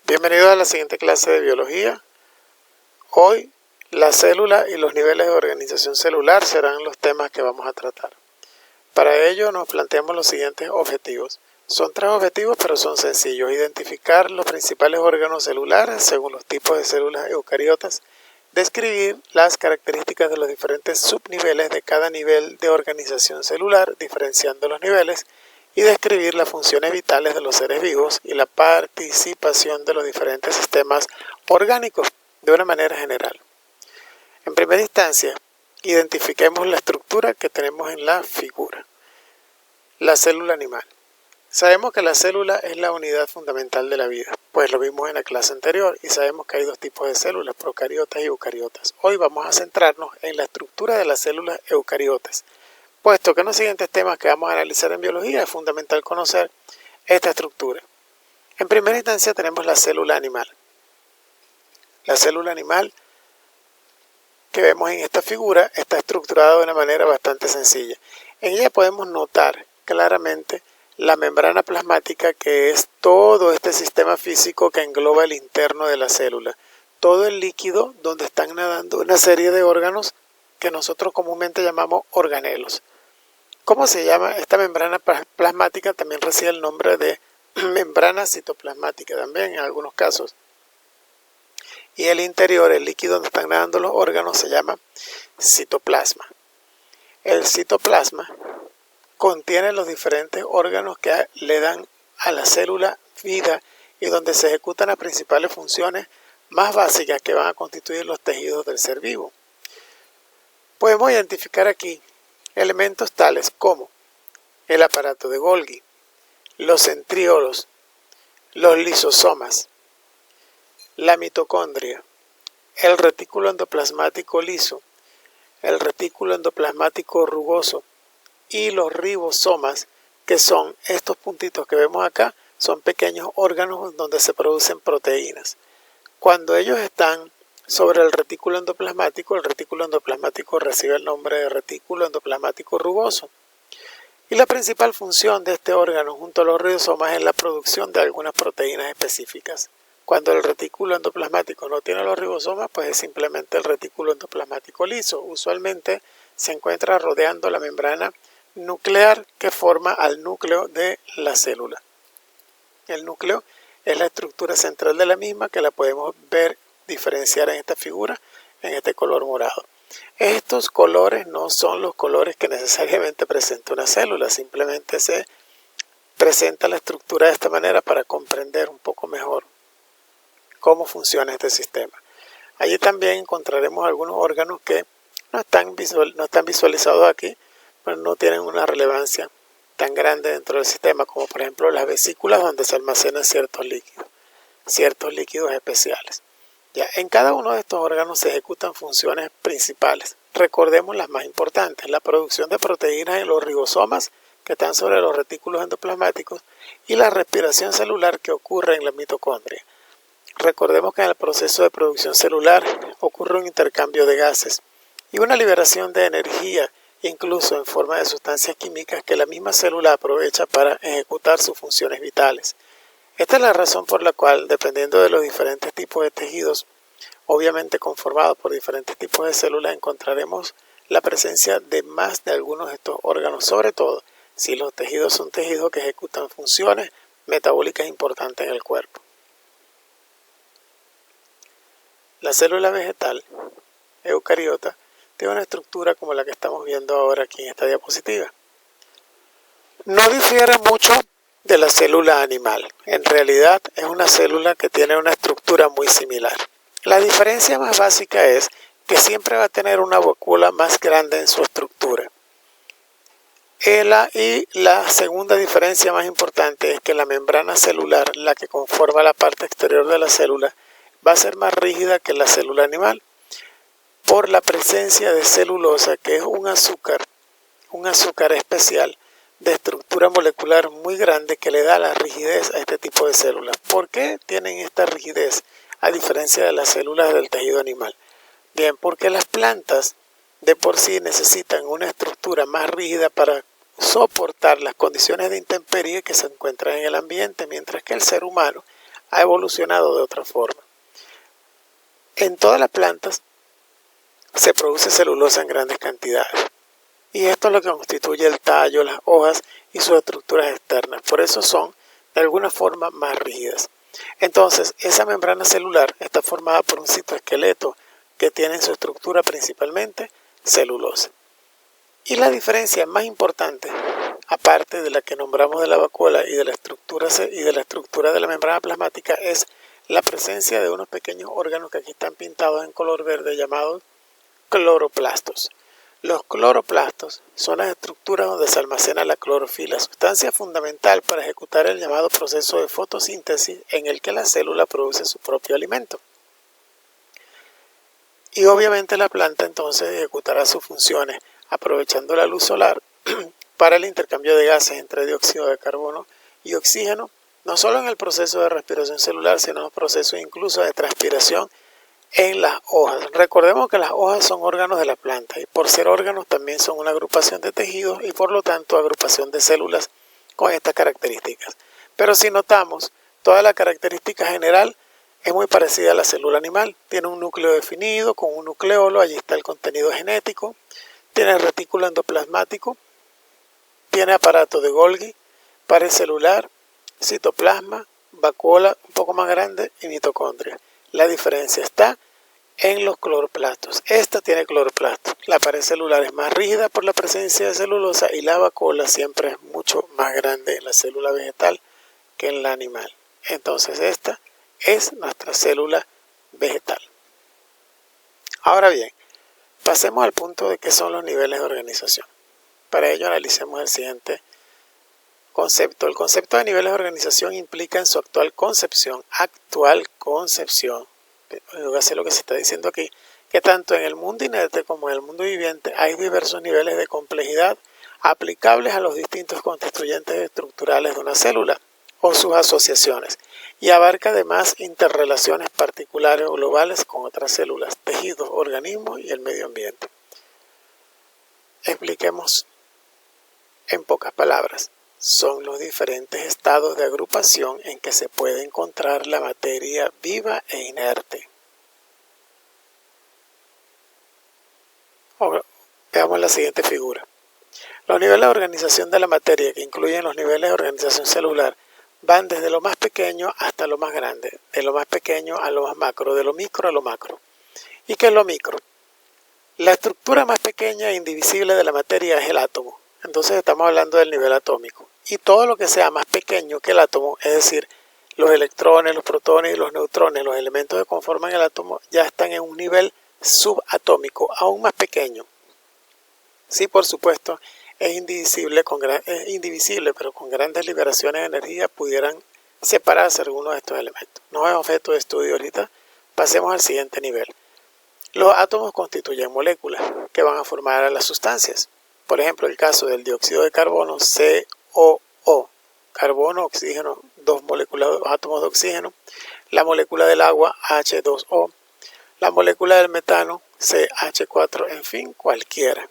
Bienvenidos a la siguiente clase de biología. Hoy, la célula y los niveles de organización celular serán los temas que vamos a tratar. Para ello nos planteamos los siguientes objetivos. Son 3 objetivos, pero son sencillos. Identificar los principales órganos celulares según los tipos de células eucariotas. Describir las características de los diferentes subniveles de cada nivel de organización celular, diferenciando los niveles. Y describir las funciones vitales de los seres vivos y la participación de los diferentes sistemas orgánicos de una manera general. En primera instancia, identifiquemos la estructura que tenemos en la figura. La célula animal. Sabemos que la célula es la unidad fundamental de la vida, pues lo vimos en la clase anterior y sabemos que hay 2 tipos de células, procariotas y eucariotas. Hoy vamos a centrarnos en la estructura de las células eucariotas. Puesto que en los siguientes temas que vamos a analizar en biología es fundamental conocer esta estructura. En primera instancia tenemos la célula animal. La célula animal que vemos en esta figura está estructurada de una manera bastante sencilla. En ella podemos notar claramente la membrana plasmática, que es todo este sistema físico que engloba el interno de la célula. Todo el líquido donde están nadando una serie de órganos que nosotros comúnmente llamamos organelos. ¿Cómo se llama? Esta membrana plasmática también recibe el nombre de membrana citoplasmática también en algunos casos. Y el interior, el líquido donde están nadando los órganos, se llama citoplasma. El citoplasma contiene los diferentes órganos que le dan a la célula vida y donde se ejecutan las principales funciones más básicas que van a constituir los tejidos del ser vivo. Podemos identificar aquí elementos tales como el aparato de Golgi, los centriolos, los lisosomas, la mitocondria, el retículo endoplasmático liso, el retículo endoplasmático rugoso y los ribosomas, que son estos puntitos que vemos acá, son pequeños órganos donde se producen proteínas. Cuando ellos están sobre el retículo endoplasmático recibe el nombre de retículo endoplasmático rugoso. Y la principal función de este órgano junto a los ribosomas es la producción de algunas proteínas específicas. Cuando el retículo endoplasmático no tiene los ribosomas, pues es simplemente el retículo endoplasmático liso. Usualmente se encuentra rodeando la membrana nuclear que forma al núcleo de la célula. El núcleo es la estructura central de la misma, que la podemos ver diferenciar en esta figura, en este color morado. Estos colores no son los colores que necesariamente presenta una célula, simplemente se presenta la estructura de esta manera para comprender un poco mejor cómo funciona este sistema. Allí también encontraremos algunos órganos que no están visualizados aquí, pero no tienen una relevancia tan grande dentro del sistema, como por ejemplo las vesículas, donde se almacenan ciertos líquidos especiales. Ya, en cada uno de estos órganos se ejecutan funciones principales. Recordemos las más importantes: la producción de proteínas en los ribosomas, que están sobre los retículos endoplasmáticos, y la respiración celular que ocurre en la mitocondria. Recordemos que en el proceso de producción celular ocurre un intercambio de gases y una liberación de energía, incluso en forma de sustancias químicas que la misma célula aprovecha para ejecutar sus funciones vitales. Esta es la razón por la cual, dependiendo de los diferentes tipos de tejidos, obviamente conformados por diferentes tipos de células, encontraremos la presencia de más de algunos de estos órganos, sobre todo si los tejidos son tejidos que ejecutan funciones metabólicas importantes en el cuerpo. La célula vegetal eucariota tiene una estructura como la que estamos viendo ahora aquí en esta diapositiva. No difiere mucho de la célula animal. En realidad es una célula que tiene una estructura muy similar. La diferencia más básica es que siempre va a tener una vacuola más grande en su estructura. Y la segunda diferencia más importante es que la membrana celular, la que conforma la parte exterior de la célula, va a ser más rígida que la célula animal por la presencia de celulosa, que es un azúcar especial de estructura molecular muy grande que le da la rigidez a este tipo de células. ¿Por qué tienen esta rigidez a diferencia de las células del tejido animal? Bien, porque las plantas de por sí necesitan una estructura más rígida para soportar las condiciones de intemperie que se encuentran en el ambiente, mientras que el ser humano, ha evolucionado de otra forma. En todas las plantas se produce celulosa en grandes cantidades. Y esto es lo que constituye el tallo, las hojas y sus estructuras externas. Por eso son, de alguna forma, más rígidas. Entonces, esa membrana celular está formada por un citoesqueleto que tiene en su estructura principalmente celulosa. Y la diferencia más importante, aparte de la que nombramos de la vacuola y de la estructura de la membrana plasmática, es la presencia de unos pequeños órganos que aquí están pintados en color verde llamados cloroplastos. Los cloroplastos son las estructuras donde se almacena la clorofila, sustancia fundamental para ejecutar el llamado proceso de fotosíntesis en el que la célula produce su propio alimento. Y obviamente la planta entonces ejecutará sus funciones aprovechando la luz solar para el intercambio de gases entre dióxido de carbono y oxígeno, no solo en el proceso de respiración celular, sino en los procesos incluso de transpiración en las hojas. Recordemos que las hojas son órganos de la planta y por ser órganos también son una agrupación de tejidos y por lo tanto agrupación de células con estas características. Pero si notamos, toda la característica general es muy parecida a la célula animal. Tiene un núcleo definido con un nucleolo, allí está el contenido genético, tiene retículo endoplasmático, tiene aparato de Golgi, pared celular, citoplasma, vacuola un poco más grande y mitocondria. La diferencia está en los cloroplastos. Esta tiene cloroplastos. La pared celular es más rígida por la presencia de celulosa y la vacuola siempre es mucho más grande en la célula vegetal que en la animal. Entonces esta es nuestra célula vegetal. Ahora bien, pasemos al punto de qué son los niveles de organización. Para ello analicemos el siguiente concepto. El concepto de niveles de organización implica en su actual concepción, yo sé lo que se está diciendo aquí, que tanto en el mundo inerte como en el mundo viviente hay diversos niveles de complejidad aplicables a los distintos constituyentes estructurales de una célula o sus asociaciones, y abarca además interrelaciones particulares o globales con otras células, tejidos, organismos y el medio ambiente. Expliquemos en pocas palabras. Son los diferentes estados de agrupación en que se puede encontrar la materia viva e inerte. Veamos la siguiente figura. Los niveles de organización de la materia, que incluyen los niveles de organización celular, van desde lo más pequeño hasta lo más grande, de lo más pequeño a lo más macro, de lo micro a lo macro. ¿Y qué es lo micro? La estructura más pequeña e indivisible de la materia es el átomo. Entonces estamos hablando del nivel atómico. Y todo lo que sea más pequeño que el átomo, es decir, los electrones, los protones y los neutrones, los elementos que conforman el átomo, ya están en un nivel subatómico, aún más pequeño. Sí, por supuesto, es indivisible, pero con grandes liberaciones de energía pudieran separarse algunos de estos elementos. No es objeto de estudio ahorita. Pasemos al siguiente nivel. Los átomos constituyen moléculas que van a formar a las sustancias. Por ejemplo, el caso del dióxido de carbono, COO, carbono, oxígeno, dos átomos de oxígeno, la molécula del agua, H2O, la molécula del metano, CH4, en fin, cualquiera.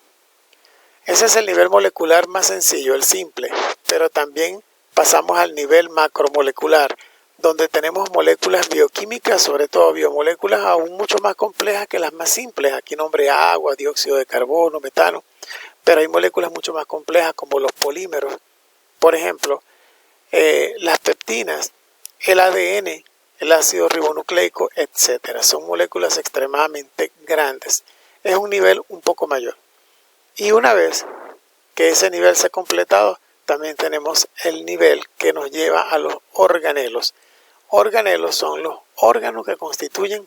Ese es el nivel molecular más sencillo, el simple, pero también pasamos al nivel macromolecular, donde tenemos moléculas bioquímicas, sobre todo biomoléculas aún mucho más complejas que las más simples. Aquí nombré agua, dióxido de carbono, metano. Pero hay moléculas mucho más complejas como los polímeros, por ejemplo, las peptinas, el ADN, el ácido ribonucleico, etc. Son moléculas extremadamente grandes. Es un nivel un poco mayor. Y una vez que ese nivel se ha completado, también tenemos el nivel que nos lleva a los organelos. Organelos son los órganos que constituyen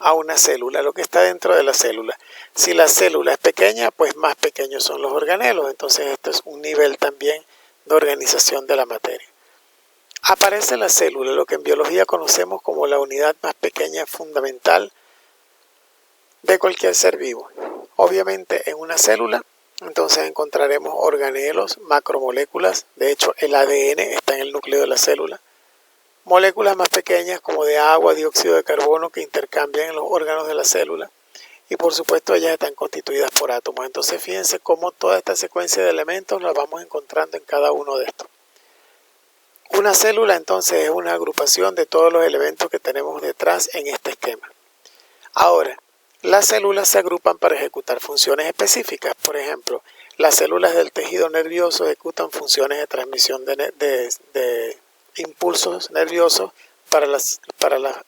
a una célula, lo que está dentro de la célula. Si la célula es pequeña, pues más pequeños son los organelos. Entonces esto es un nivel también de organización de la materia. Aparece la célula, lo que en biología conocemos como la unidad más pequeña fundamental de cualquier ser vivo. Obviamente en una célula, entonces encontraremos organelos, macromoléculas. De hecho, el ADN está en el núcleo de la célula. Moléculas más pequeñas como de agua, dióxido de carbono que intercambian en los órganos de la célula y por supuesto ellas están constituidas por átomos. Entonces fíjense cómo toda esta secuencia de elementos la vamos encontrando en cada uno de estos. Una célula entonces es una agrupación de todos los elementos que tenemos detrás en este esquema. Ahora, las células se agrupan para ejecutar funciones específicas. Por ejemplo, las células del tejido nervioso ejecutan funciones de transmisión de impulsos nerviosos para los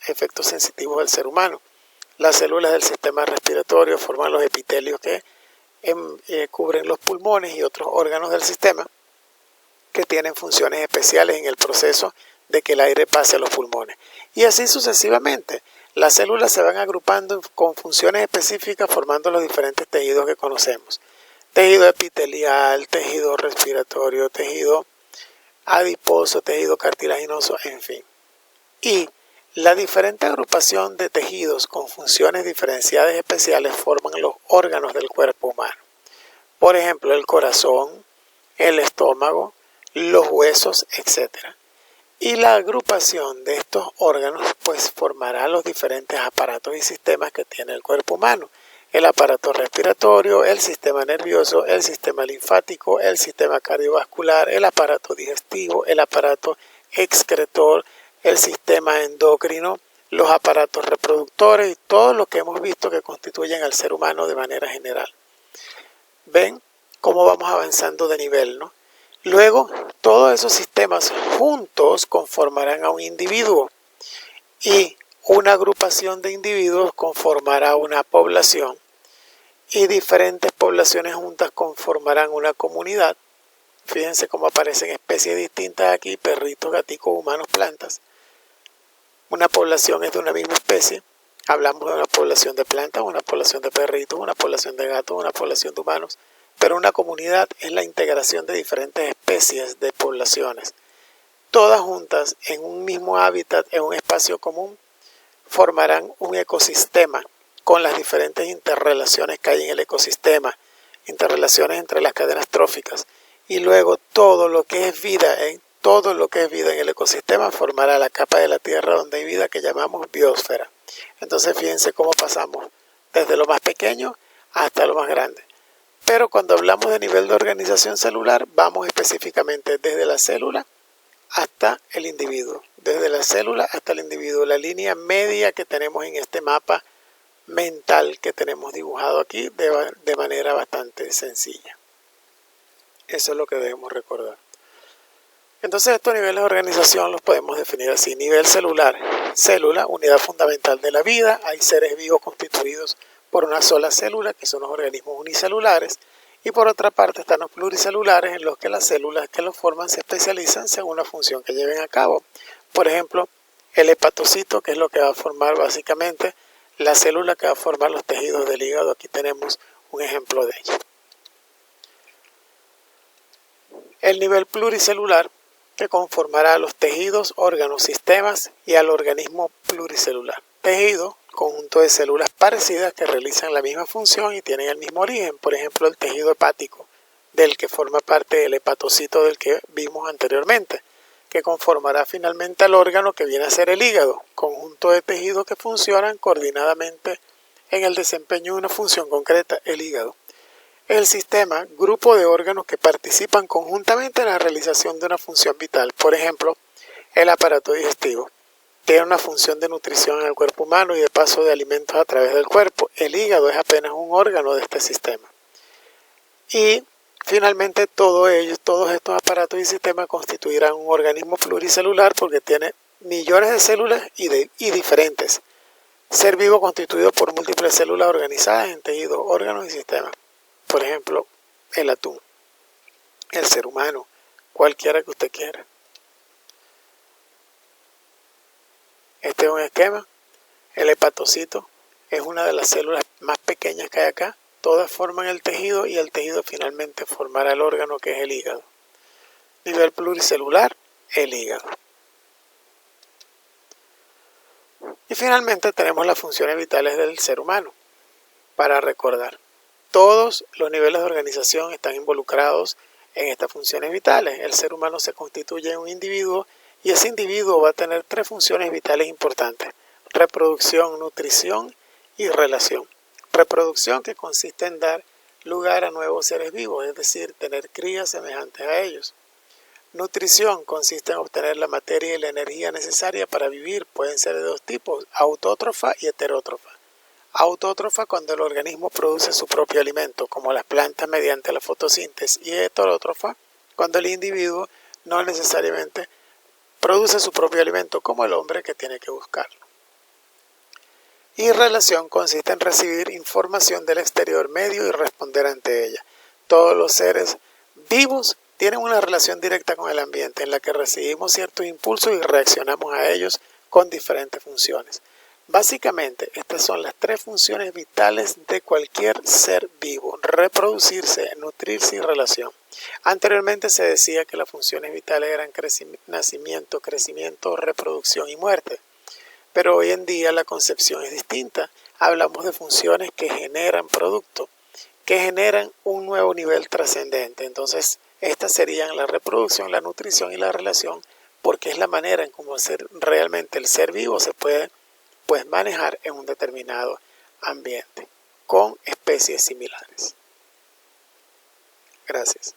efectos sensitivos del ser humano. Las células del sistema respiratorio forman los epitelios que cubren los pulmones y otros órganos del sistema que tienen funciones especiales en el proceso de que el aire pase a los pulmones. Y así sucesivamente. Las células se van agrupando con funciones específicas formando los diferentes tejidos que conocemos. Tejido epitelial, tejido respiratorio, tejido adiposo, tejido cartilaginoso, en fin. Y la diferente agrupación de tejidos con funciones diferenciadas especiales forman los órganos del cuerpo humano. Por ejemplo, el corazón, el estómago, los huesos, etc. Y la agrupación de estos órganos pues formará los diferentes aparatos y sistemas que tiene el cuerpo humano. El aparato respiratorio, el sistema nervioso, el sistema linfático, el sistema cardiovascular, el aparato digestivo, el aparato excretor, el sistema endocrino, los aparatos reproductores y todo lo que hemos visto que constituyen al ser humano de manera general. ¿Ven cómo vamos avanzando de nivel, no? Luego, todos esos sistemas juntos conformarán a un individuo y una agrupación de individuos conformará una población y diferentes poblaciones juntas conformarán una comunidad. Fíjense cómo aparecen especies distintas aquí, perritos, gaticos, humanos, plantas. Una población es de una misma especie. Hablamos de una población de plantas, una población de perritos, una población de gatos, una población de humanos. Pero una comunidad es la integración de diferentes especies de poblaciones. Todas juntas en un mismo hábitat, en un espacio común, formarán un ecosistema con las diferentes interrelaciones que hay en el ecosistema, interrelaciones entre las cadenas tróficas. Y luego todo lo que es vida en el ecosistema formará la capa de la Tierra donde hay vida que llamamos biosfera. Entonces fíjense cómo pasamos desde lo más pequeño hasta lo más grande. Pero cuando hablamos de nivel de organización celular, vamos específicamente desde la célula hasta el individuo. Desde la célula hasta el individuo. La línea media que tenemos en este mapa mental que tenemos dibujado aquí de manera bastante sencilla. Eso es lo que debemos recordar. Entonces estos niveles de organización los podemos definir así. Nivel celular. Célula, unidad fundamental de la vida. Hay seres vivos constituidos por una sola célula, que son los organismos unicelulares, y por otra parte están los pluricelulares, en los que las células que los forman se especializan según la función que lleven a cabo. Por ejemplo, el hepatocito, que es lo que va a formar básicamente la célula que va a formar los tejidos del hígado. Aquí tenemos un ejemplo de ello. El nivel pluricelular, que conformará los tejidos, órganos, sistemas y al organismo pluricelular. Tejido, conjunto de células parecidas que realizan la misma función y tienen el mismo origen. Por ejemplo, el tejido hepático, del que forma parte el hepatocito del que vimos anteriormente, que conformará finalmente al órgano que viene a ser el hígado, conjunto de tejidos que funcionan coordinadamente en el desempeño de una función concreta, el hígado. El sistema, grupo de órganos que participan conjuntamente en la realización de una función vital. Por ejemplo, el aparato digestivo tiene una función de nutrición en el cuerpo humano y de paso de alimentos a través del cuerpo. El hígado es apenas un órgano de este sistema. Y finalmente todos estos aparatos y sistemas constituirán un organismo pluricelular porque tiene millones de células y diferentes. Ser vivo constituido por múltiples células organizadas en tejidos, órganos y sistemas. Por ejemplo, el atún, el ser humano, cualquiera que usted quiera. Este es un esquema. El hepatocito es una de las células más pequeñas que hay acá. Todas forman el tejido y el tejido finalmente formará el órgano que es el hígado. Nivel pluricelular, el hígado. Y finalmente tenemos las funciones vitales del ser humano. Para recordar, todos los niveles de organización están involucrados en estas funciones vitales. El ser humano se constituye en un individuo y ese individuo va a tener 3 funciones vitales importantes: reproducción, nutrición y relación. Reproducción, que consiste en dar lugar a nuevos seres vivos, es decir, tener crías semejantes a ellos. Nutrición consiste en obtener la materia y la energía necesaria para vivir. Pueden ser de dos tipos, autótrofa y heterótrofa. Autótrofa cuando el organismo produce su propio alimento, como las plantas mediante la fotosíntesis, y heterótrofa cuando el individuo no necesariamente produce su propio alimento, como el hombre que tiene que buscarlo. Y relación consiste en recibir información del exterior medio y responder ante ella. Todos los seres vivos tienen una relación directa con el ambiente en la que recibimos ciertos impulsos y reaccionamos a ellos con diferentes funciones. Básicamente, estas son las tres funciones vitales de cualquier ser vivo: reproducirse, nutrirse y relación. Anteriormente se decía que las funciones vitales eran nacimiento, crecimiento, reproducción y muerte. Pero hoy en día la concepción es distinta. Hablamos de funciones que generan producto, que generan un nuevo nivel trascendente. Entonces, estas serían la reproducción, la nutrición y la relación, porque es la manera en cómo realmente el ser vivo se puede manejar en un determinado ambiente con especies similares. Gracias.